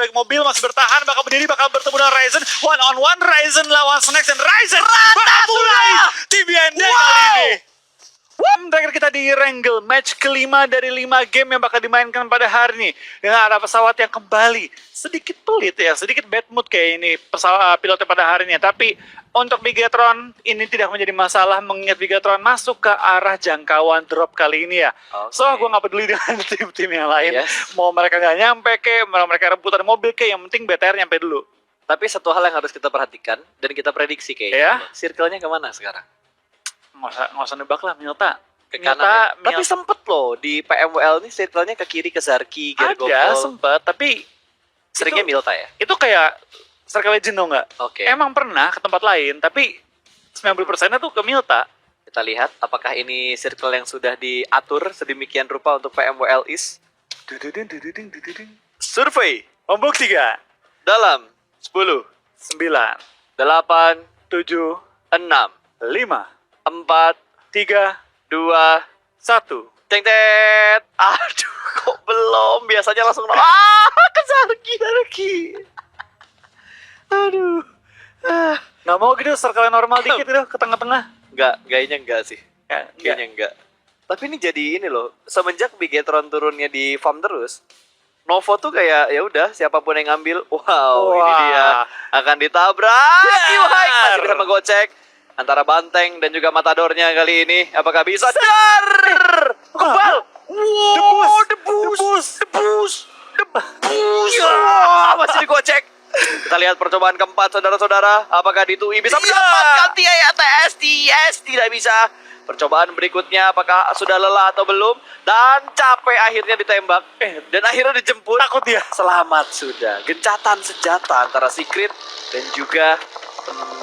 dari mobil masih bertahan, bakal berdiri, bakal bertemu dengan Ryzen. One on one, Ryzen lawan Snax dan Ryzen bakal mulai TBND kali ini. Terakhir kita di Wrangle match kelima dari 5 game yang bakal dimainkan pada hari ini dengan ada pesawat yang kembali sedikit pelit ya, sedikit bad mood kayak ini pesawat pilotnya pada hari ini. Tapi untuk Bigetron ini tidak menjadi masalah mengingat Bigetron masuk ke arah jangkauan drop kali ini ya. So gue nggak peduli dengan tim-tim yang lain, mau mereka nggak nyampe ke, mau mereka rebutan mobil ke, yang penting BTR nyampe dulu. Tapi satu hal yang harus kita perhatikan dan kita prediksi kayaknya, circle-nya kemana sekarang? Nggak usah nebak lah, Milta. Ke kanan ya? Tapi sempet loh di PMWL nih circle-nya ke kiri, ke Zarky, Gergopol. Ada sempet, tapi seringnya Milta ya? Itu kayak Circle Legend dong nggak? Oke. Emang pernah ke tempat lain, tapi 90%-nya tuh ke Milta. Kita lihat apakah ini circle yang sudah diatur sedemikian rupa untuk PMWL East. Survei Ombok 3 dalam 10, 9 8, 7 6, 5 4, 3 2, 1. Tet. Aduh, kok belum? Biasanya langsung ke Zarky. Aduh. Nggak mau gitu circle normal dikit gitu ke tengah-tengah. Kayaknya sih. Kayaknya enggak. Tapi ini jadi ini loh, semenjak Bigetron turunnya di farm terus, Novo tuh kayak ya udah siapapun yang ngambil, ini dia akan ditabrak. Masih bisa menggocek antara Banteng dan juga Matadornya kali ini. Apakah bisa? Kebal. Debus. Masih digocek. Kita lihat percobaan keempat, saudara-saudara. Apakah Ditui bisa mendapatkan TS? Tidak bisa. Percobaan berikutnya apakah sudah lelah atau belum? Dan capek akhirnya ditembak. Dan akhirnya dijemput. Takut dia. Selamat sudah. Gencatan senjata antara Secret dan juga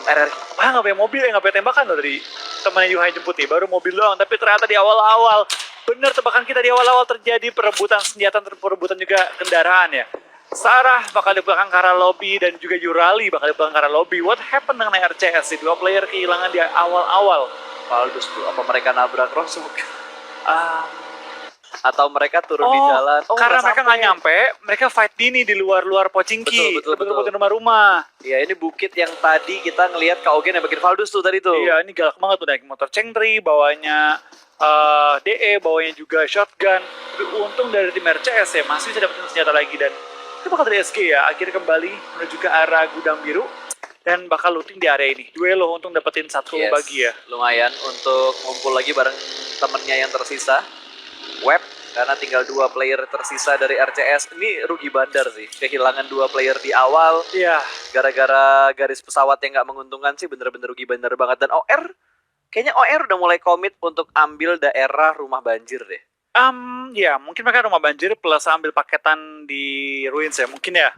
RR. Nggak punya mobil ya, nggak punya tembakan loh dari temannya Yuhai jemput ya. Baru mobil doang, tapi ternyata di awal-awal, bener tebakan kita di awal-awal terjadi perebutan senjata, perebutan juga kendaraan ya. Sarah bakal di belakang Kara Lobby dan juga Yurali bakal di belakang Kara Lobby. What happened dengan RCS? Dua player kehilangan di awal-awal. Faldus tuh, apa mereka nabrak Rosok? Atau mereka turun di jalan? Karena mereka nggak nyampe, mereka fight dini di luar Betul. Pochinki. Betul. Rumah-rumah. Iya, ini bukit yang tadi kita ngelihat Kak Ogen yang bikin Faldus tuh tadi tuh. Iya, ini galak banget tuh naik motor Chengtri, bawanya DE, bawanya juga shotgun. Tapi untung dari tim RCS ya masih bisa dapetin senjata lagi, dan itu bakal dari SG ya, akhirnya kembali menuju ke arah gudang biru dan bakal looting di area ini. Duelo untuk dapetin satu bagi ya. Lumayan untuk ngumpul lagi bareng temennya yang tersisa. Web, karena tinggal 2 player tersisa dari RCS. Ini rugi bandar sih, kehilangan 2 player di awal. Iya. Gara-gara garis pesawat yang nggak menguntungkan sih, bener-bener rugi bandar banget. Dan kayaknya OR udah mulai komit untuk ambil daerah rumah banjir deh. Ya mungkin mereka rumah banjir plus ambil paketan di Ruins ya, mungkin ya.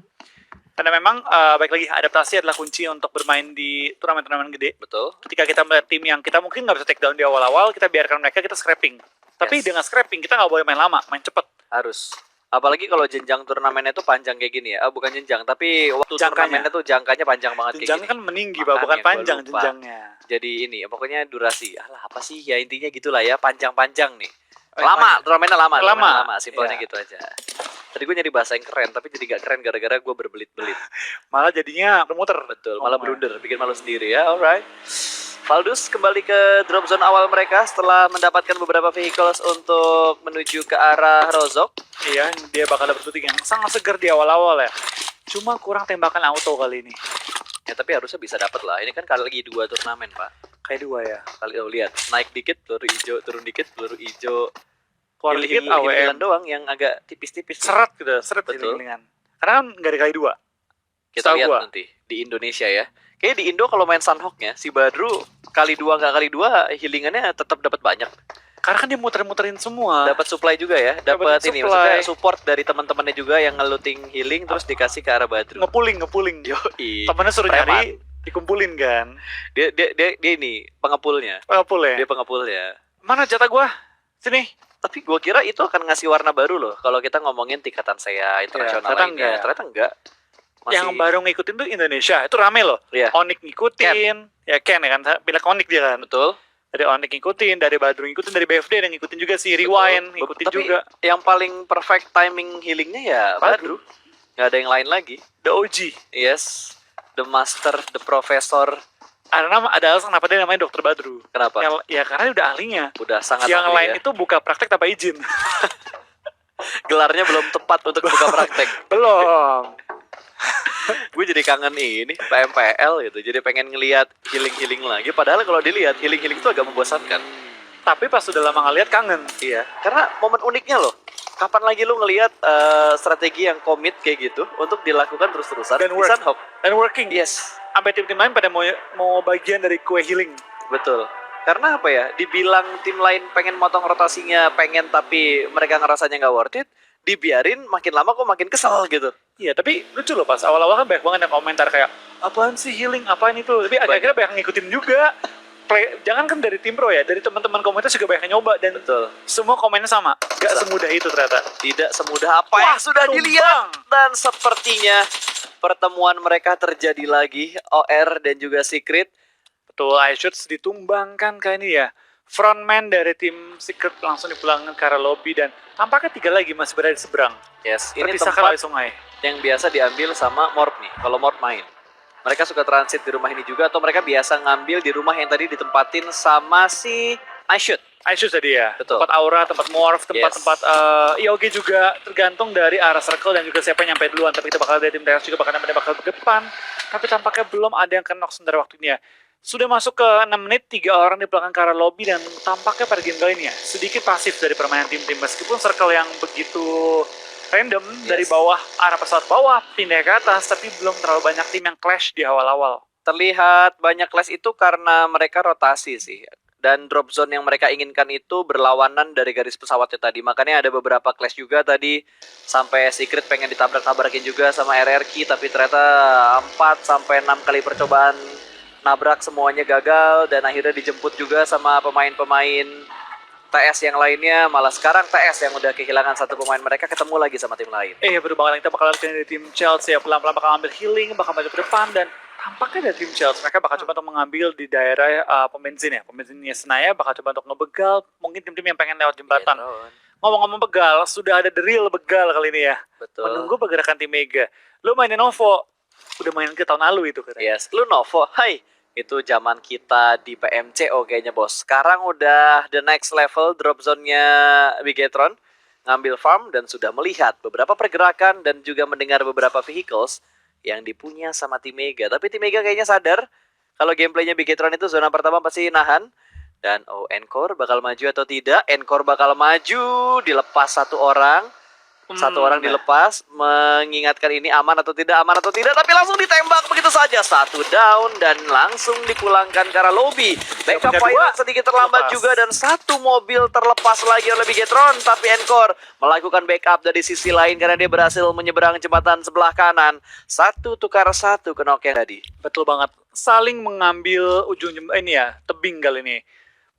Karena memang baik lagi adaptasi adalah kunci untuk bermain di turnamen-turnamen gede. Betul. Ketika kita melihat tim yang kita mungkin nggak bisa take down di awal-awal, kita biarkan mereka, kita scrapping. Tapi dengan scrapping kita nggak boleh main lama, main cepet. Harus. Apalagi kalau jenjang turnamennya tuh panjang kayak gini ya. Bukan jenjang, tapi waktu turnamennya tuh jangkanya panjang banget kayak gini. Jenjangnya kan meninggi, bukan panjang jenjangnya. Jadi ini, pokoknya durasi. Apa sih ya, intinya gitulah ya, panjang-panjang nih. Turnamennya lama, simpelnya gitu aja. Tadi gue nyari bahasa yang keren, tapi jadi gak keren gara-gara gue berbelit-belit. Malah jadinya bermuter. Betul, malah blunder, bikin malu sendiri ya, alright. Faldus kembali ke drop zone awal mereka setelah mendapatkan beberapa vehicles untuk menuju ke arah Rozok. Iya, dia bakal dapat looting yang sangat segar di awal-awal ya. Cuma kurang tembakan auto kali ini. Ya tapi harusnya bisa dapat lah, ini kan kali lagi 2 turnamen pak. Kayak 2 ya. Kali lihat, naik dikit peluru hijau, turun dikit peluru hijau. Keluar dikit AWM doang yang agak tipis-tipis. Seret gitu, Betul. Karena kan nggak ada kali 2. Kita lihat nanti di Indonesia ya. Kayaknya di Indo kalau main Sunhawk-nya, si Badru kali 2 nggak kali 2 healingannya tetap dapat banyak. Karena kan dia muter-muterin semua. Dapat supply juga ya, dapat ini maksudnya support dari teman-temannya juga yang nge-looting healing terus dikasih ke arah Badru. Ngepuling. Yoi. Temennya suruh nyari, dikumpulin kan. Dia ini pengepulnya. Dia pengepulnya. Mana jatah gua? Sini. Tapi gua kira itu akan ngasih warna baru loh kalau kita ngomongin tingkatan saya internasional lainnya. Ternyata enggak. Yang baru ngikutin tuh Indonesia, itu rame loh. Onyx ngikutin, ya Ken ya kan, pilih Onyx dia kan. Betul. Dari Onyx ngikutin, dari Badru ngikutin, dari BFD dan ngikutin juga si Rewind, ngikutin tapi juga. Yang paling perfect timing healingnya ya Badru. Nggak ada yang lain lagi. The OG. Yes, the master, the professor. Ada alasan kenapa dia namanya Dokter Badru. Kenapa? Ya karena dia udah ahlinya. Udah sangat Yang ahli lain ya. itu buka praktek tanpa izin. Gelarnya belum tepat untuk buka praktek. Belum. Gue jadi kangen ini PMPL gitu. Jadi pengen ngelihat healing lagi. Padahal kalau dilihat healing itu agak membosankan. Tapi pas sudah lama ngeliat kangen. Iya. Karena momen uniknya loh. Kapan lagi lu ngelihat strategi yang komit kayak gitu untuk dilakukan terus-terusan Dan di work. Sunhawk? Dan working. Yes, Sampai tim-tim lain pada mau bagian dari kue healing. betul. Karena apa ya? Dibilang tim lain pengen motong rotasinya, pengen tapi mereka ngerasanya nggak worth it, dibiarin makin lama kok makin kesel gitu. Iya, tapi lucu loh pas awal-awal kan banyak banget yang komentar kayak apaan sih healing, apaan itu. Tapi akhirnya banyak yang ngikutin juga. Jangan kan dari tim pro ya, dari teman-teman komunitas juga banyak yang nyoba dan Betul. semua komennya sama. Gak semudah itu ternyata. Tidak semudah apa Wah, yang sudah tumbang. dilihat. Dan sepertinya pertemuan mereka terjadi lagi. OR dan juga Secret. Betul, iShoots ditumbangkan kayak ini ya. Frontman dari tim Secret langsung dipulangkan ke arah lobby dan tampaknya 3 lagi masih berada di seberang. Yes, ini Terpisahkan tempat oleh sungai. yang biasa diambil sama Morp nih. Kalau Morp main. Mereka suka transit di rumah ini juga atau mereka biasa ngambil di rumah yang tadi ditempatin sama si iShoot. iShoots tadi ya. Betul. Tempat aura, tempat morph, tempat-tempat IOG juga tergantung dari arah circle dan juga siapa yang nyampe duluan. Tapi kita bakal dari tim TS juga bakal ke depan. Tapi tampaknya belum ada yang kena sementara waktunya. Sudah masuk ke 6 menit, 3 orang di belakang ke arah lobby dan tampaknya pada game kali ini ya sedikit pasif dari permainan tim-tim. Meskipun circle yang begitu random dari bawah, arah pesawat bawah, pindah ke atas, tapi belum terlalu banyak tim yang clash di awal-awal. Terlihat banyak clash itu karena mereka rotasi sih. Dan drop zone yang mereka inginkan itu berlawanan dari garis pesawatnya tadi. Makanya ada beberapa clash juga tadi. Sampai Secret pengen ditabrak-tabrakin juga sama RRQ. Tapi ternyata 4-6 kali percobaan nabrak semuanya gagal. Dan akhirnya dijemput juga sama pemain-pemain TS yang lainnya. Malah sekarang TS yang udah kehilangan satu pemain mereka ketemu lagi sama tim lain. Baru banget kita bakal lihat dari tim Chelsea ya. Pelan-pelan bakal ambil healing, bakal maju ke depan dan tampaknya dari tim Chelsea mereka bakal coba untuk mengambil di daerah pembensin ya. Pembensinnya Senaya bakal coba untuk ngebegal mungkin tim-tim yang pengen lewat jembatan. Ngomong-ngomong begal, sudah ada the real begal kali ini ya. Betul. Menunggu pergerakan tim Mega. Lu mainin Novo, udah main ke tahun lalu itu katanya. Yes, lu Novo, hai. Itu zaman kita di PMCO kayaknya bos. Sekarang udah the next level drop zone-nya Bigetron. Ngambil farm dan sudah melihat beberapa pergerakan dan juga mendengar beberapa vehicles yang dipunya sama tim Mega. Tapi tim Mega kayaknya sadar kalau gameplaynya Bigetron itu zona pertama pasti nahan. Dan Encore bakal maju atau tidak? Encore bakal maju, dilepas satu orang. Satu orang dilepas, mengingatkan ini aman atau tidak, tapi langsung ditembak begitu saja. 1 down dan langsung dipulangkan ke arah lobby. Backup fire sedikit terlambat juga dan 1 mobil terlepas lagi oleh Bigetron. Tapi Encore melakukan backup dari sisi lain karena dia berhasil menyeberang jembatan sebelah kanan. 1 tukar 1 ke Nokia tadi. Betul banget, saling mengambil ujung ini ya, tebing kali ini.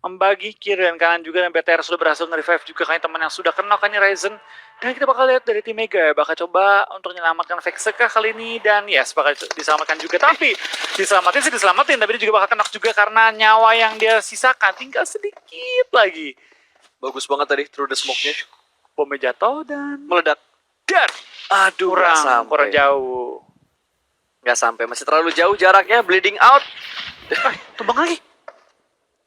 Membagi kiri dan kanan juga dan BTR sudah berhasil nge-revive juga kan teman yang sudah kena kan ini Ryzen. Dan kita bakal lihat dari tim Mega ya, bakal coba untuk menyelamatkan Vexeka kali ini dan yes bakal diselamatkan juga. Tapi diselamatin tapi dia juga bakal kena juga karena nyawa yang dia sisakan tinggal sedikit lagi. Bagus banget tadi through the smoke-nya. Bomnya jatuh dan Meledak. dan Aduh, kurang jauh. Nggak sampai, masih terlalu jauh jaraknya, bleeding out. Tumbang lagi.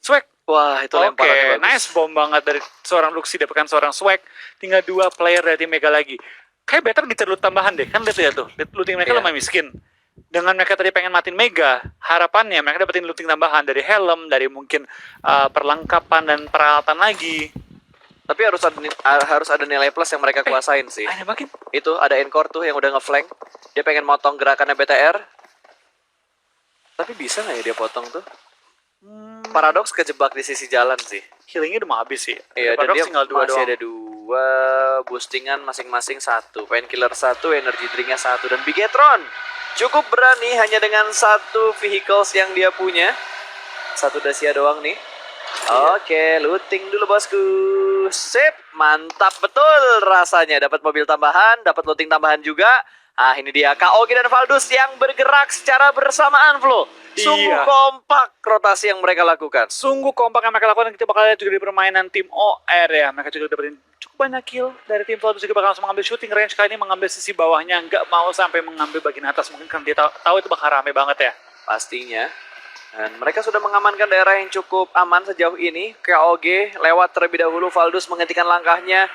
Swag. Wah, itu lemparannya bagus. Nice bomb banget dari seorang Luxi dapatkan seorang Swag. Tinggal 2 player dari tim Mega lagi. Kayak better ngecer loot tambahan deh. Kan lihat ya tuh, looting mereka lumayan miskin. Dengan mereka tadi pengen matiin Mega, harapannya mereka dapetin looting tambahan dari helm, dari mungkin perlengkapan dan peralatan lagi. Tapi harus ada nilai plus yang mereka kuasain sih. Makin. Itu ada Encore tuh yang udah ngeflank. Dia pengen motong gerakannya BTR. Tapi bisa nggak ya dia potong tuh? Paradox kejebak di sisi jalan sih. Healingnya udah mau habis sih. Iya, dan dia tinggal 2 masih doang. ada 2 boostingan masing-masing 1. Painkiller 1, energy drinknya 1. Dan Bigetron cukup berani hanya dengan 1 vehicles yang dia punya. 1 Dacia doang nih. Oke, looting dulu bosku. Sip, mantap betul rasanya. Dapat mobil tambahan, dapat looting tambahan juga. Ah, ini dia KOG dan Valdus yang bergerak secara bersamaan, Flo. Sungguh Iya. kompak rotasi yang mereka lakukan. Sungguh kompak yang mereka lakukan. Kita bakal lihat juga di permainan tim OR ya. Mereka juga dapetin cukup banyak kill dari tim Valus, juga bakal langsung mengambil shooting range kali ini, mengambil sisi bawahnya, nggak mau sampai mengambil bagian atas, mungkin karena dia tahu itu bakal rame banget ya. Pastinya. Dan mereka sudah mengamankan daerah yang cukup aman sejauh ini. KOG lewat terlebih dahulu, Valdus menghentikan langkahnya.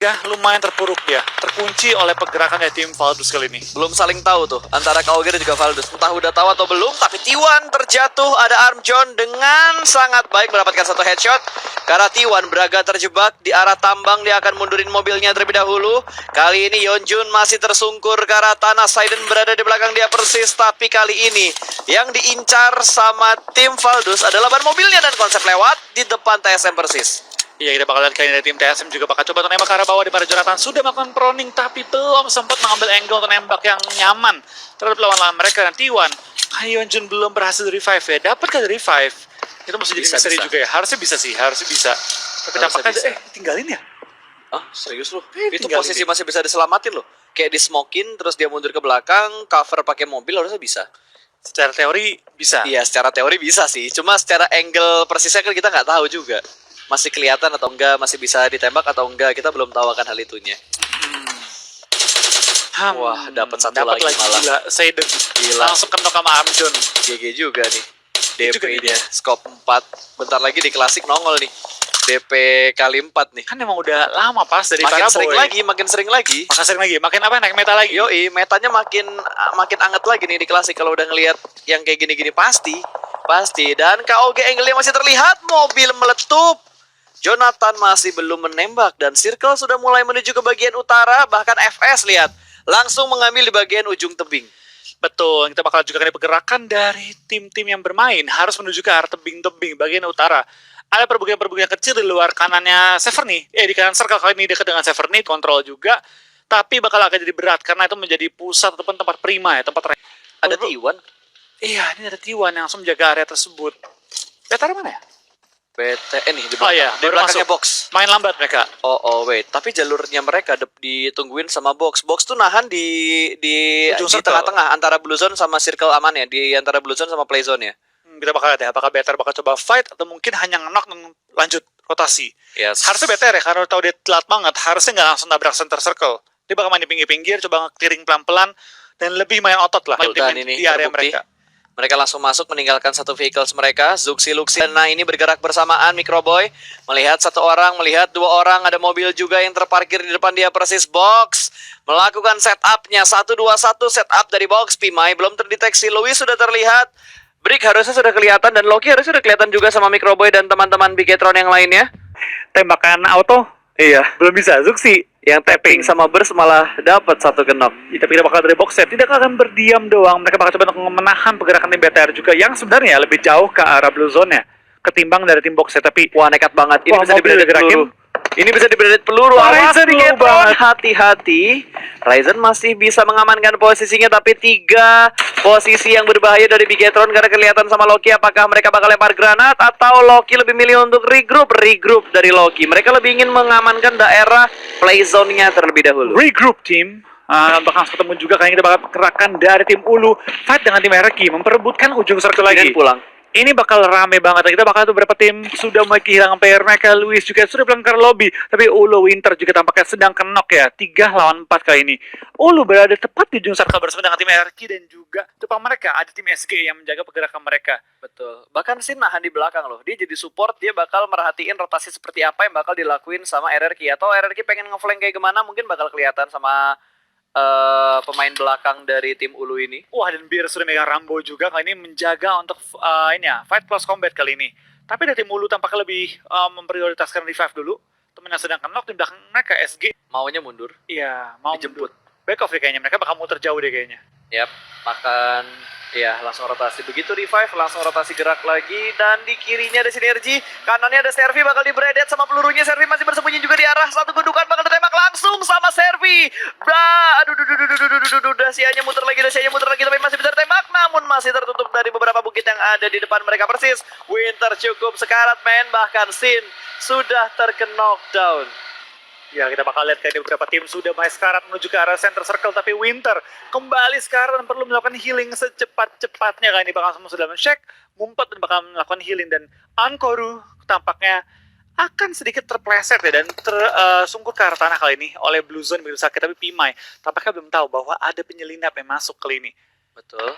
Ya, lumayan terpuruk dia, terkunci oleh pergerakan dari tim Valdus kali ini. Belum saling tahu tuh antara KOG dan juga Valdus. Entah udah tahu atau belum, tapi T1 terjatuh. Ada Arm John dengan sangat baik mendapatkan satu headshot. Karena T1 Braga terjebak di arah tambang, dia akan mundurin mobilnya terlebih dahulu. Kali ini Yeonjun masih tersungkur ke arah tanah. Saiden berada di belakang dia persis, tapi kali ini yang diincar sama tim Valdus adalah ban mobilnya dan konsep lewat di depan TSM persis. Iya, kita bakal lihat kali ini dari tim TSM juga bakal coba untuk nembak ke arah bawah, di mana Jonathan sudah melakukan proning tapi belum sempat mengambil angle untuk nembak yang nyaman terhadap lawan-lawan mereka. Dan T1, Yeonjun belum berhasil revive ya. Dapatkah revive? Itu mesti jadi misteri juga ya. Harusnya bisa sih, harusnya bisa. Tapi Harusnya tampaknya bisa. tinggalin ya. Ah, serius lu? Itu tinggal posisi ini. masih bisa diselamatin loh. Kayak di smokin terus dia mundur ke belakang, cover pakai mobil harusnya bisa. Secara teori bisa. Iya, secara teori bisa sih. Cuma secara angle persisnya kan kita nggak tahu juga. Masih kelihatan atau enggak, masih bisa ditembak atau enggak, kita belum tahu akan hal itunya. Wah, dapat satu lagi malah. Gila, Saiden. Gila. Langsung kenok sama Armjon. GG juga nih. Juga DP-nya scope 4. Bentar lagi di klasik nongol nih. DP kali 4 nih. Kan emang udah lama pas dari Makin Paraboy. sering lagi, makin sering lagi. Makin sering lagi. Makin apa, naik meta lagi. Yoi, metanya makin anget lagi nih di klasik kalau udah ngelihat yang kayak gini-gini pasti. Dan KOG angle-nya masih terlihat, mobil meletup. Jonathan masih belum menembak dan Circle sudah mulai menuju ke bagian utara, bahkan FS lihat langsung mengambil di bagian ujung tebing. Betul, kita bakal juga ada pergerakan dari tim-tim yang bermain harus menuju ke arah tebing-tebing bagian utara. Ada perbukitan-perbukitan kecil di luar kanannya Severny, di kanan Circle kali ini dekat dengan Severny, kontrol juga. Tapi bakal agak jadi berat karena itu menjadi pusat ataupun tempat prima ya, tempat Ada T1? Iya, ini ada T1 yang langsung menjaga area tersebut. Betara mana ya? BTN nih di belakang, iya, di baru belakangnya masuk. box. Main lambat mereka. Oh wait, tapi jalurnya mereka ditungguin sama box. Box tuh nahan di Ujung circle. tengah-tengah antara blue zone sama circle aman ya, di antara blue zone sama play zone ya. Kita bakal lihat ya, apakah Better bakal coba fight atau mungkin hanya nge-knock dan lanjut rotasi. Yes. Harusnya Better ya, karena tahu dia telat banget, harusnya nggak langsung nabrak center circle. Dia bakal main di pinggir-pinggir, coba nge-clearing pelan-pelan, dan lebih main otot lah Dan ini di area terbukti. mereka. Mereka langsung masuk meninggalkan satu vehicles mereka, Zuxi Luxi. Nah ini bergerak bersamaan, Microboy melihat satu orang, melihat dua orang, ada mobil juga yang terparkir di depan dia persis. Box melakukan setupnya, 1-2-1 setup dari Box. Pimai belum terdeteksi, Louis sudah terlihat, Brick harusnya sudah kelihatan, dan Loki harusnya sudah kelihatan juga sama Microboy dan teman-teman Bigetron yang lainnya. Tembakan auto? Iya, belum bisa. Zuxi Yang tapping sama Burst malah dapat satu kenok. tapi tidak bakal dari box set, tidak akan berdiam doang. Mereka bakal coba untuk menahan pergerakan tim BTR juga, yang sebenarnya lebih jauh ke arah blue zone-nya ketimbang dari tim box set. Tapi Wah nekat banget, ini Wah, bisa mobil diberi digerakin. peluru. Ini bisa diberi peluru. Wah, Awas Ryzen Bigetron, low banget. hati-hati. Ryzen masih bisa mengamankan posisinya, tapi 3 posisi yang berbahaya dari Bigetron karena kelihatan sama Loki. Apakah mereka bakal lempar granat atau Loki lebih milih untuk regroup dari Loki? Mereka lebih ingin mengamankan daerah play zone-nya terlebih dahulu. regroup tim. Bakal ketemu juga kayaknya kita bakal pergerakan dari tim Ulu fight dengan tim Herki, memperebutkan ujung circle lagi. Kemudian pulang. Ini bakal rame banget. Kita bakal tuh beberapa tim sudah mulai kehilangan player mereka. Luis juga sudah pulang ke lobby. Tapi Ulu Winter juga tampaknya sedang kenok ya. 3 lawan 4 kali ini. Ulu berada tepat di ujung circle bersama dengan tim Herki, dan juga depan mereka ada tim SG yang menjaga pergerakan mereka. Betul. Bahkan Sin nahan di belakang loh. Dia jadi support, dia bakal merhatiin rotasi seperti apa yang bakal dilakuin sama RRQ. Atau RRQ pengen ngeflank kayak gimana, mungkin bakal kelihatan sama pemain belakang dari tim Ulu ini. Wah, dan Bir sudah megang Rambo juga kali ini menjaga untuk ini ya, fight close combat kali ini. Tapi dari tim Ulu tampaknya lebih memprioritaskan revive dulu. Temen yang sedang kenok, tim belakang mereka SG. Maunya mundur. Iya, mau Dijemput. back off deh kayaknya. Mereka bakal muter jauh deh kayaknya. Yap, makan ya langsung rotasi. Begitu revive, langsung rotasi gerak lagi. Dan di kirinya ada Sinergi, kanannya ada Servi bakal di-bradet sama pelurunya. Servi masih bersembunyi juga di arah satu gundukan, bakal ditembak langsung sama Servi. Dasianya muter lagi, tapi masih bisa ditembak, namun masih tertutup dari beberapa bukit yang ada di depan mereka persis. Winter cukup sekarat men, bahkan Sin sudah terkena knockdown. Ya, kita bakal lihat kayak beberapa tim sudah mulai sekarat menuju ke arah center circle, tapi Winter kembali sekarang dan perlu melakukan healing secepat-cepatnya. Kali ini bakal semua sudah men-check, ngumpet dan bakal melakukan healing, dan Ankoru tampaknya akan sedikit terpleset ya dan tersungkur ke arah tanah kali ini oleh Blue Zone begitu sakit, tapi Pimai tampaknya belum tahu bahwa ada penyelinap yang masuk kali ini. Betul.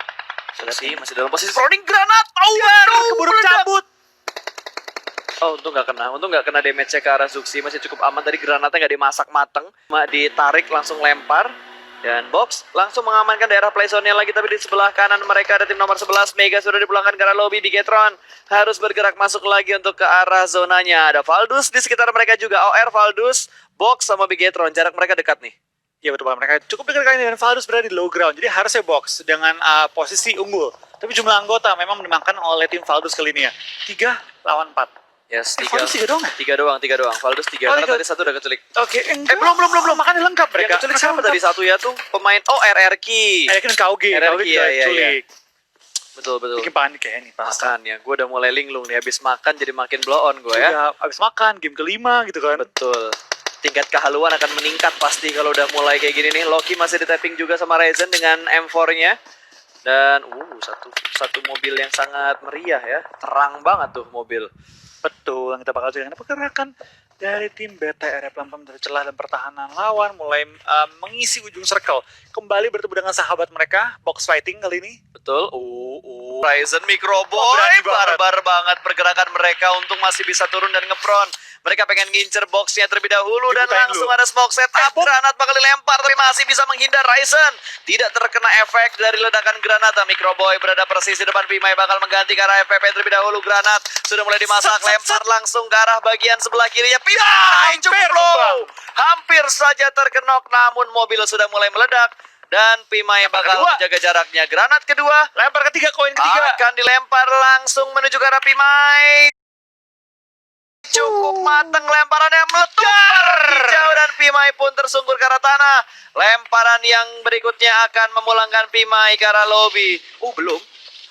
Suksi masih dalam posisi Froning granat. Keburu cabut. Oh, untung nggak kena damage ke arah Zuxi, masih cukup aman. Tadi granatnya nggak dimasak mateng, cuma ditarik langsung lempar. Dan Box langsung mengamankan daerah playzone-nya lagi, tapi di sebelah kanan mereka ada tim nomor 11. Mega sudah dipulangkan ke arah lobby. Bigetron harus bergerak masuk lagi untuk ke arah zonanya. Ada Valdus di sekitar mereka juga. OR, Valdus, Box sama Bigetron. Jarak mereka dekat nih. Ya betul, mereka cukup dekat kali ini dan Valdus berada di low ground. Jadi harusnya Box dengan posisi unggul. Tapi jumlah anggota memang menembakkan oleh tim Valdus kali ini ya. 3 lawan 4. Yes, Valdus 3 doang ya? 3 doang. Valdus 3, Oh, karena 3. tadi satu udah keculik. Oke, belum. Makanya lengkap mereka. Yang keculik siapa tadi? Satu ya tuh pemain. Oh, RRQ. Kan KOG RRQ, juga ya. culik. Betul. Bikin panik ya ini. Makanya, gue udah mulai linglung nih. Habis makan jadi makin blow on gue ya. Udah abis makan, game kelima gitu kan. Betul. Tingkat kehaluan akan meningkat pasti kalau udah mulai kayak gini nih. Loki masih di tapping juga sama Ryzen dengan M4-nya. Dan satu mobil yang sangat meriah ya. Terang banget tuh mobil. Betul, yang kita bakal lihat pergerakan dari tim BTR pelan-pelan dari celah dan pertahanan lawan mulai mengisi ujung circle. Kembali bertemu dengan sahabat mereka, box fighting kali ini. Betul. Ryzen Microboy barbar banget pergerakan mereka, untung masih bisa turun dan ngepron. Mereka pengen ngincer boxnya terlebih dahulu dan langsung ada smoke setup. Granat bakal dilempar tapi masih bisa menghindar. Ryzen tidak terkena efek dari ledakan granat. Microboy berada persis di depan. Pimai bakal mengganti ke arah FPP terlebih dahulu. Granat sudah mulai dimasak, lempar langsung ke arah bagian sebelah kirinya. Pimai cukup low, hampir saja terkenok, namun mobil sudah mulai meledak. Dan Pimai bakal menjaga jaraknya. Granat kedua, lempar ketiga, koin ketiga akan dilempar langsung menuju ke arah Pimai. Cukup mateng lemparannya, meletup hijau dan Pimai pun tersungkur ke arah tanah. Lemparan yang berikutnya akan memulangkan Pimai ke arah lobby. Belum.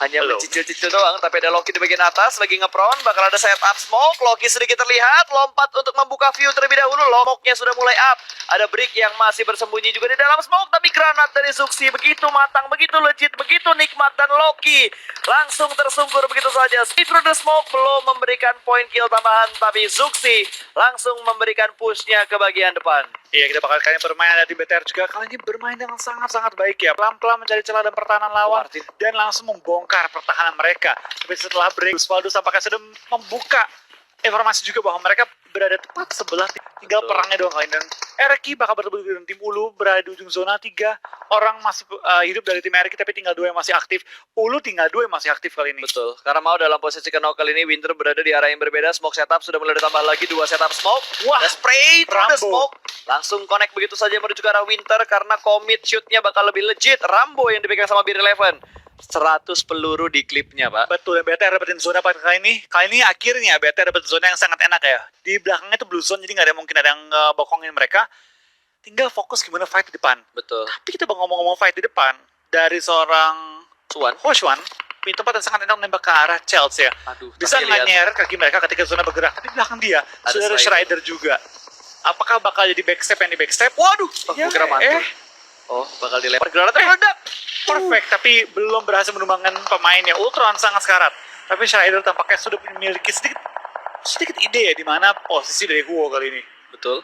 Hanya mencicil-cicil doang, tapi ada Loki di bagian atas lagi ngepron, bakal ada setup smoke. Loki sedikit terlihat, lompat untuk membuka view terlebih dahulu. Smoke-nya sudah mulai up. Ada Brick yang masih bersembunyi juga di dalam smoke, tapi granat dari Zuxi begitu matang, begitu legit, begitu nikmat, dan Loki langsung tersungkur begitu saja. Speed through the smoke belum memberikan point kill tambahan, tapi Zuxi langsung memberikan push-nya ke bagian depan. Iya, kita bakal kali ini bermain ada di BTR juga. Kali ini bermain dengan sangat-sangat baik ya. Pelan-pelan mencari celah dan pertahanan lawan dan langsung membongkar pertahanan mereka. Tapi setelah break, Valdus tampaknya sudah membuka informasi juga bahwa mereka berada tepat sebelah. Tinggal perangnya doang kali ini. Dan RRQ bakal bertemu dengan tim Ulu berada di ujung zona. 3 orang masih hidup dari tim RRQ, tapi tinggal 2 yang masih aktif. Ulu tinggal 2 yang masih aktif kali ini. Betul, karena mau dalam posisi knock kali ini. Winter berada di arah yang berbeda. Smoke setup sudah mulai ditambah lagi 2 setup smoke. Wah, ada spray through the Rambo. smoke. Langsung connect begitu saja menuju ke arah Winter karena commit shootnya bakal lebih legit. Rambo yang dipegang sama Bir 11. 100 peluru di klipnya, Pak. Betul, dan BTR dapetin zona pada kali ini. Kali ini akhirnya BTR dapetin zona yang sangat enak ya. Di belakangnya itu blue zone, jadi nggak ada mungkin ada yang bokongin mereka. Tinggal fokus gimana fight di depan. Betul. Tapi kita ngomong-ngomong fight di depan, dari seorang Hoshuan, punya tempat yang sangat enak menembak ke arah Chelsea ya. Aduh, Bisa tapi lihat. nyeret kaki mereka ketika zona bergerak, tapi di belakang dia sudah ada Strider juga. Apakah bakal jadi backstep yang di backstep? Waduh, Gua kira mantul. Bakal dilempar granat meledak. Perfect, tapi belum berhasil menumbangkan pemainnya. Ultron sangat sekarat. Tapi Strider tampaknya sudah memiliki sedikit ide ya di mana posisi dari Huo kali ini. Betul.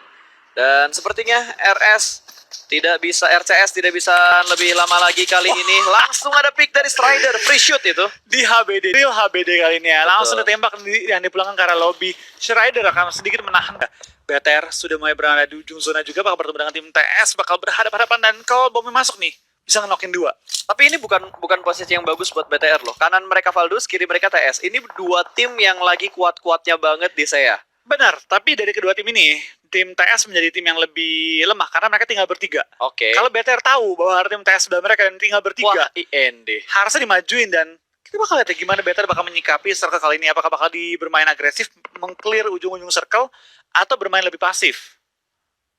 Dan sepertinya RCS tidak bisa lebih lama lagi kali ini. Langsung ada pick dari Strider, free shoot itu. Di HBD, real HBD kali ini ya. Langsung Betul. ditembak yang dipulangkan ke arah lobby. Strider akan sedikit menahan. BTR sudah mulai berada di ujung zona juga, bakal bertemu dengan tim TS, bakal berhadapan-hadapan, dan kalau bomnya masuk nih, bisa ngenokin 2. Tapi ini bukan posisi yang bagus buat BTR loh. Kanan mereka Valdus, kiri mereka TS. Ini 2 tim yang lagi kuat-kuatnya banget di saya. Benar, tapi dari kedua tim ini, tim TS menjadi tim yang lebih lemah karena mereka tinggal bertiga. Oke. Kalau BTR tahu bahwa tim TS sudah mereka dan tinggal bertiga, Wah, IND. harusnya dimajuin, dan kita bakal lihat ya gimana BTR bakal menyikapi circle kali ini. Apakah bakal bermain agresif, mengclear ujung-ujung circle, atau bermain lebih pasif.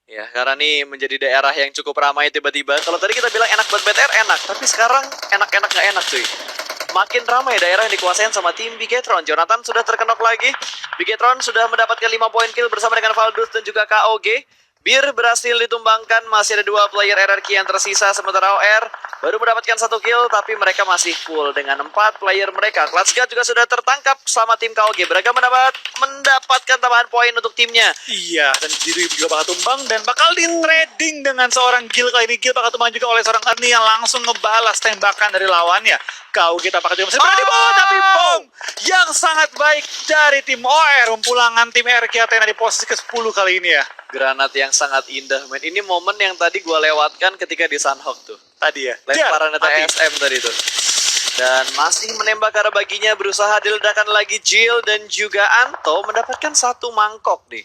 Ya, karena ini menjadi daerah yang cukup ramai tiba-tiba. Kalau tadi kita bilang enak buat BTR, enak. Tapi sekarang enak-enak nggak enak cuy. Makin ramai daerah yang dikuasain sama tim Bigetron. Jonathan sudah terkenok lagi. Bigetron sudah mendapatkan 5 poin kill bersama dengan Valdus dan juga KOG. Bir berhasil ditumbangkan, masih ada 2 player RRQ yang tersisa, sementara OR baru mendapatkan 1 kill, tapi mereka masih full dengan 4 player mereka. Clutch God juga sudah tertangkap sama tim KOG. Mereka mendapatkan tambahan poin untuk timnya. Iya, dan Jiru juga bakal tumbang dan bakal di trading dengan seorang Gil. Kali ini Gil bakal tumbang juga oleh seorang Ernie yang langsung ngebalas tembakan dari lawannya. Kau kita pakai juga masih berani tapi bom yang sangat baik dari tim OR memulangkan tim RRQ Athena di posisi ke-10 kali ini ya. Granat yang sangat indah, men. Ini momen yang tadi gua lewatkan ketika di Sunhawk tuh. Tadi ya. Lemparan Mati. TSM tadi tuh. Dan masih menembak ke arah baginya, berusaha diledakkan lagi Jill dan juga Anto mendapatkan 1 mangkok nih.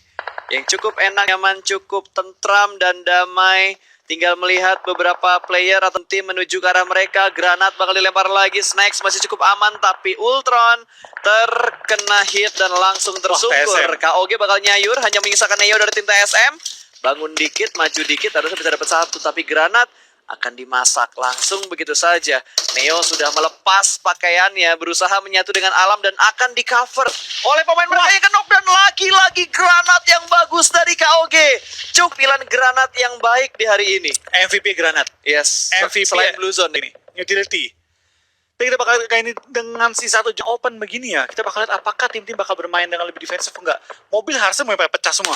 Yang cukup enak, nyaman, cukup tentram dan damai. Tinggal melihat beberapa player atau tim menuju ke arah mereka. Granat bakal dilempar lagi. Snacks masih cukup aman, tapi Ultron terkena hit dan langsung tersungkur. TSM. KOG bakal nyayur, hanya menyisakan Neo dari tim TSM. Bangun dikit, maju dikit, harusnya bisa dapat 1. Tapi Granat akan dimasak langsung begitu saja. Neo sudah melepas pakaiannya, berusaha menyatu dengan alam dan akan di cover oleh pemain mereka yang kenok. Dan lagi-lagi granat yang bagus dari KOG. Pilihan granat yang baik di hari ini. MVP Granat. Yes, MVP selain Blue Zone ini. Utility. Tapi kita bakal kayak ini dengan si satu jam open begini ya. Kita bakal lihat apakah tim-tim bakal bermain dengan lebih defensif enggak. Mobil harusnya mulai pecah semua.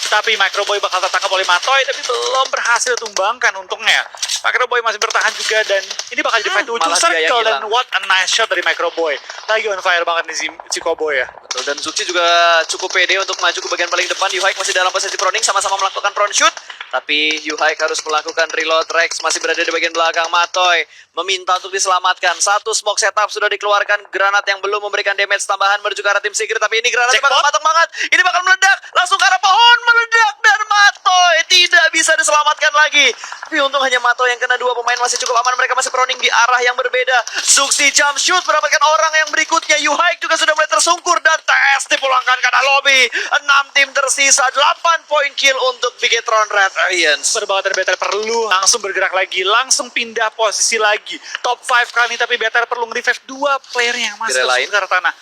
Tapi Microboy bakal tertangkap oleh Matoy, tapi belum berhasil tumbangkan untungnya. Microboy masih bertahan juga dan ini bakal jadi fight ujung circle dan what a nice shot dari Microboy. Lagi on fire banget nih si Cowboy ya. Betul, dan Zuki juga cukup pede untuk maju ke bagian paling depan. Yuhaik masih dalam posisi proning, sama-sama melakukan front shoot. Tapi Yuhaik harus melakukan reload. Rex masih berada di bagian belakang. Matoy meminta untuk diselamatkan. 1 smoke setup sudah dikeluarkan. Granat yang belum memberikan damage tambahan menuju ke arah tim Secret. Tapi ini granat bakal matang banget. Ini bakal meledak. Langsung ke arah pohon. Meledak dan Matoy tidak bisa diselamatkan lagi. Tapi untung hanya Matoy yang kena. 2 pemain masih cukup aman. Mereka masih proning di arah yang berbeda. Zuxi jump shoot mendapatkan orang yang berikutnya. Yuhaik juga sudah mulai tersungkur. Dan TS dipulangkan ke arah lobby. 6 tim tersisa. 8 poin kill untuk Bigetron Red Aliens. Berbahaya dan BTR perlu langsung bergerak lagi. Langsung pindah posisi lagi. Top 5 kali ini tapi BTR perlu nge-revive 2 player yang masih Direlain? ke arah tanah.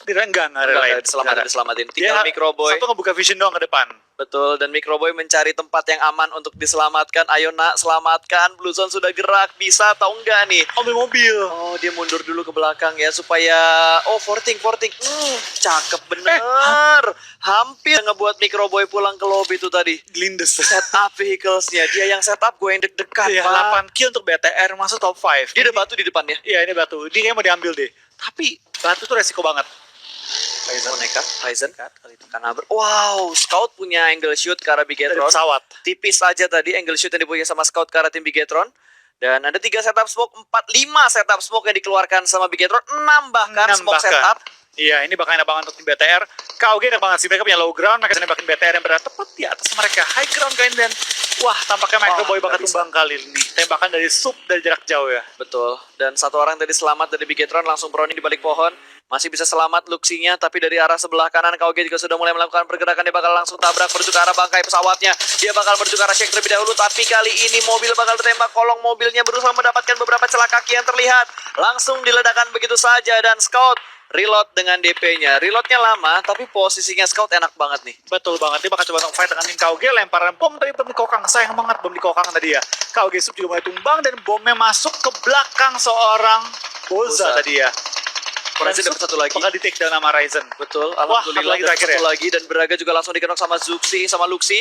Enggak relain. Diselamatin. Tinggal Microboy. Satu ngebuka vision doang ke depan. Betul, dan Microboy mencari tempat yang aman untuk diselamatkan. Ayo nak, selamatkan. Blue Zone sudah gerak, bisa atau enggak nih? Mobil. Oh, dia mundur dulu ke belakang ya, supaya... Oh, forting. Cakep bener. Hampir ngebuat Microboy pulang ke lobby itu tadi. Lindes. Setup vehicles-nya, dia yang setup, gue yang deg-degan. Iya, 8 kill untuk BTR masuk top 5. Dia ada batu di depannya. Iya, ini batu. Dia kayaknya mau diambil deh. Tapi batu tuh resiko banget. Ryzen kali itu karena wow, Scout punya angle shoot ke arah Bigetron. Dari pesawat. Tipis aja tadi angle shoot yang dipunya sama Scout ke arah tim Bigetron. Dan ada 3 setup smoke, 5 setup smoke yang dikeluarkan sama Bigetron, 6 bahkan smoke setup. Iya, ini bakal enak banget untuk tim BTR. KOG enak banget sih, mereka punya low ground, mereka nempakin BTR yang berada tepat di atas mereka. High ground kali ini dan wah, tampaknya Microboy bakal tumbang kali ini. Tembakan dari sub dari jarak jauh ya. Betul. Dan 1 orang tadi selamat dari Bigetron, langsung proning di balik pohon. Masih bisa selamat Luxinya, tapi dari arah sebelah kanan KOG juga sudah mulai melakukan pergerakan. Dia bakal langsung tabrak menuju ke arah bangkai pesawatnya. Dia bakal menuju ke arah Shake terlebih dahulu, tapi kali ini mobil bakal tertembak. Kolong mobilnya berusaha mendapatkan beberapa celah kaki yang terlihat. Langsung diledakkan begitu saja dan Scout reload dengan DP-nya. Reloadnya lama, tapi posisinya Scout enak banget nih. Betul banget, dia bakal coba fight dengan tim KOG. Lemparan bom tapi belum dikokang, sayang banget belum dikokang tadi ya. KOG sub juga mulai tumbang dan bomnya masuk ke belakang seorang Boza tadi ya. Masih dapat 1 lagi. Bakal di take down sama Ryzen. Betul, alhamdulillah lagi satu lagi. Dan Braga juga langsung dikenok sama Zuxi, sama Luxi.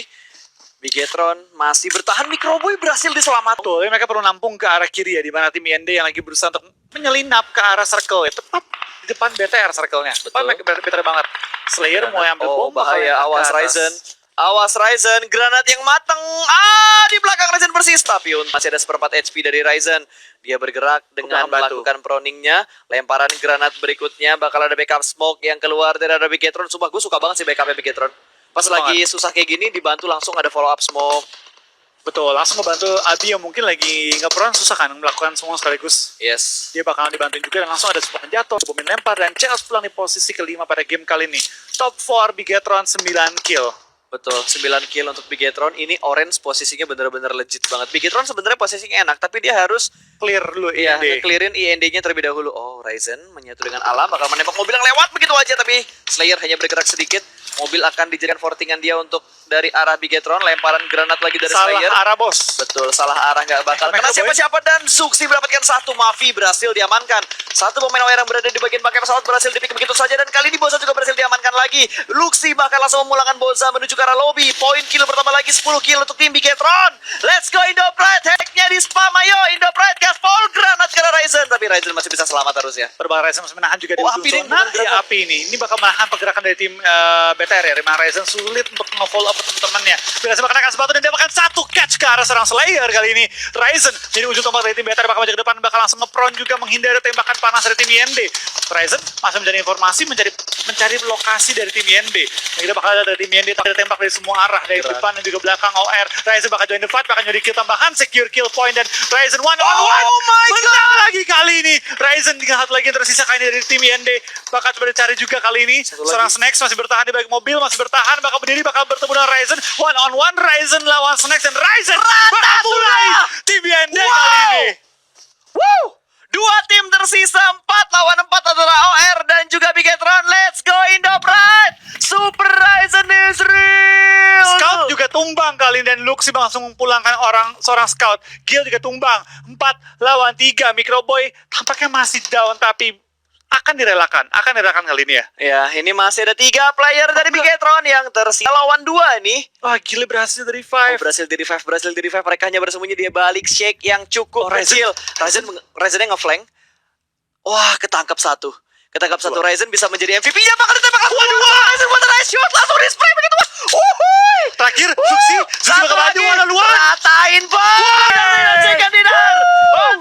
Bigetron masih bertahan, Microboy berhasil diselamatkan. Betul, mereka perlu nampung ke arah kiri ya, di mana tim IND yang lagi berusaha untuk menyelinap ke arah circle ya. Tepat di depan BTR circle-nya. Depan BTR banget. Slayer mau ambil bom. Bahaya, awas Ryzen. Awas Ryzen, granat yang mateng. Di belakang Ryzen persis. Tapi masih ada 1/4 HP dari Ryzen. Dia bergerak dengan melakukan proningnya. Lemparan granat berikutnya. Bakal ada backup smoke yang keluar dari arah Bigetron. Sumpah gue suka banget sih backupnya Bigetron. Pas lagi susah kayak gini, dibantu langsung ada follow up smoke. Betul, langsung ngebantu Abi yang mungkin lagi nggak pernah susah kan melakukan semua sekaligus. Yes. Dia bakalan dibantuin juga dan langsung ada support yang jatuh, bomin lempar dan Chaos pulang di posisi kelima pada game kali ini. Top 4 Bigetron 9 kill. Betul, 9 kill untuk Bigetron. Ini Orange posisinya bener-bener legit banget. Bigetron sebenarnya posisinya enak, tapi dia harus clear dulu IND. Clearin IND-nya terlebih dahulu. Oh, Ryzen menyatu dengan alam, bakal menembak mobil yang lewat begitu aja, tapi Slayer hanya bergerak sedikit. Mobil akan dijadikan fortingan dia untuk dari arah Bigetron, lemparan granat lagi dari Salah Slayer. arah, bos. Betul, salah arah nggak bakal kena Microboy. siapa-siapa dan Zuxi mendapatkan satu. Mavi berhasil diamankan. Satu pemain OR yang berada di bagian bangkai pesawat berhasil dipick begitu saja dan kali ini Boza juga berhasil diamankan lagi. Luxi bahkan langsung memulangkan Boza menuju ke arah lobby. Poin kill bertambah lagi 10 kill untuk tim Bigetron. Let's go Indo Pride, hacknya di spam, ayo Indo Pride gaspol granat ke arah Ryzen, tapi Ryzen masih bisa selamat harusnya. Berbang Ryzen masih menahan juga di Oh, ujung api nih, zona. bukan Ya, api ini. Ini bakal menahan pergerakan dari tim BTR ya. Rimah Ryzen sulit untuk nge-follow up teman-temannya. Berhasil mengenakan sepatu dan dia bahkan satu catch ke arah serang Slayer kali ini. Ryzen jadi ujung tombak dari tim BTR bakal maju ke depan, bakal langsung nge-prone juga menghindari tembakan panas dari tim YND. Ryzen masih mencari informasi, mencari lokasi dari tim YND. Yang kita bakal ada dari tim YND, ada tembak dari semua arah, dari depan dan juga belakang OR. Ryzen bakal join the fight, bakal nyuri kill tambahan, secure kill point dan Ryzen one on one. Oh my Menang lagi kali ini. Ryzen tinggal satu lagi yang tersisa kali ini dari tim YND. Bakal coba dicari juga kali ini. Satu lagi. Seorang Snacks masih bertahan di balik mobil, masih bertahan, bakal berdiri, bakal bertemu dengan Ryzen. One on one, Ryzen lawan Snacks dan Ryzen Rata mulai sudah. tim YND Wow. kali ini. Wow! Dua tim tersisa, 4 lawan 4 adalah OR dan juga Bigetron. Let's go Indo Pride! Super Ryzen is real! Scout juga tumbang kali ini dan Luxi langsung memulangkan seorang Scout. Gil juga tumbang. 4 lawan 3. Microboy tampaknya masih down tapi akan direlakan kali ini ya. Ya, ini masih ada 3 player dari Bigetron yang tersisa lawan 2 nih. Wah, Gil berhasil dari Oh, 5. berhasil di revive. Mereka hanya bersembunyi dia balik shake yang cukup Oh, Ryzen. kecil. Ryzennya nge-flank. Wah, ketangkap satu. Ryzen bisa menjadi MVP-nya, bakal ditembak langsung. Ryzen buat nice shot, langsung di-spray begitu. Uhuy! Terakhir, Zuxi bakal maju one on one. Ratain, Bang! Chicken dinner! Oh